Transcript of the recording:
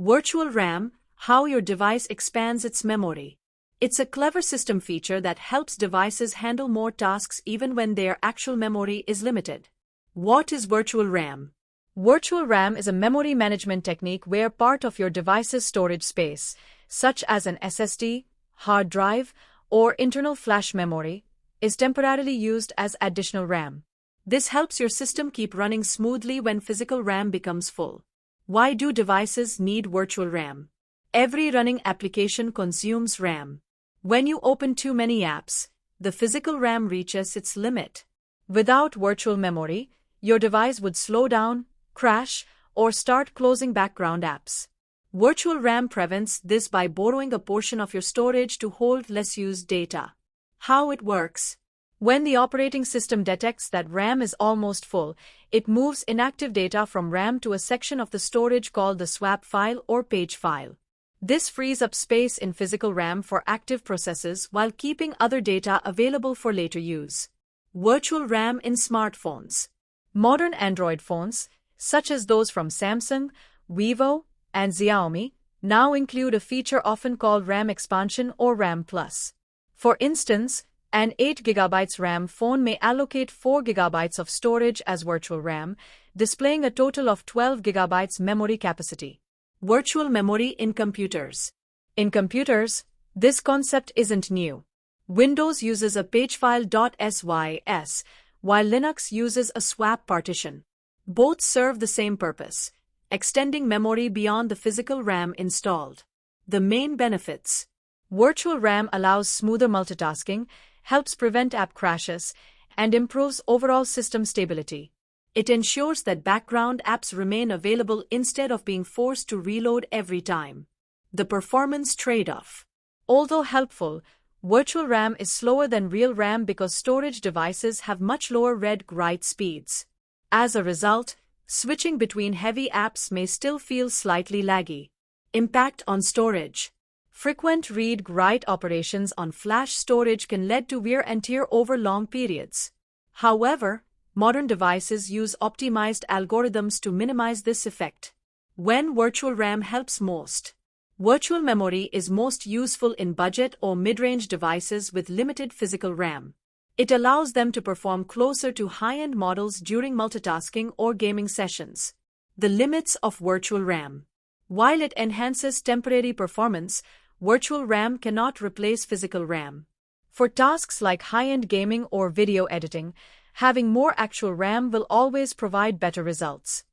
Virtual RAM, how your device expands its memory. It's a clever system feature that helps devices handle more tasks even when their actual memory is limited. What is virtual RAM? Virtual RAM is a memory management technique where part of your device's storage space, such as an SSD, hard drive, or internal flash memory, is temporarily used as additional RAM. This helps your system keep running smoothly when physical RAM becomes full. Why do devices need virtual RAM? Every running application consumes RAM. When you open too many apps, the physical RAM reaches its limit. Without virtual memory, your device would slow down, crash, or start closing background apps. Virtual RAM prevents this by borrowing a portion of your storage to hold less used data. How it works? When the operating system detects that RAM is almost full, it moves inactive data from RAM to a section of the storage called the swap file or page file. This frees up space in physical RAM for active processes while keeping other data available for later use. Virtual RAM in smartphones. Modern Android phones, such as those from Samsung, Vivo, and Xiaomi, now include a feature often called RAM expansion or RAM+. For instance, an 8GB RAM phone may allocate 4GB of storage as virtual RAM, displaying a total of 12GB memory capacity. Virtual memory in computers. In computers, this concept isn't new. Windows uses a pagefile.sys, while Linux uses a swap partition. Both serve the same purpose, extending memory beyond the physical RAM installed. The main benefits. Virtual RAM allows smoother multitasking, helps prevent app crashes, and improves overall system stability. It ensures that background apps remain available instead of being forced to reload every time. The performance trade-off. Although helpful, virtual RAM is slower than real RAM because storage devices have much lower read-write speeds. As a result, switching between heavy apps may still feel slightly laggy. Impact on storage. Frequent read-write operations on flash storage can lead to wear and tear over long periods. However, modern devices use optimized algorithms to minimize this effect. When virtual RAM helps most. Virtual memory is most useful in budget or mid-range devices with limited physical RAM. It allows them to perform closer to high-end models during multitasking or gaming sessions. The limits of virtual RAM. While it enhances temporary performance, virtual RAM cannot replace physical RAM. For tasks like high-end gaming or video editing, having more actual RAM will always provide better results.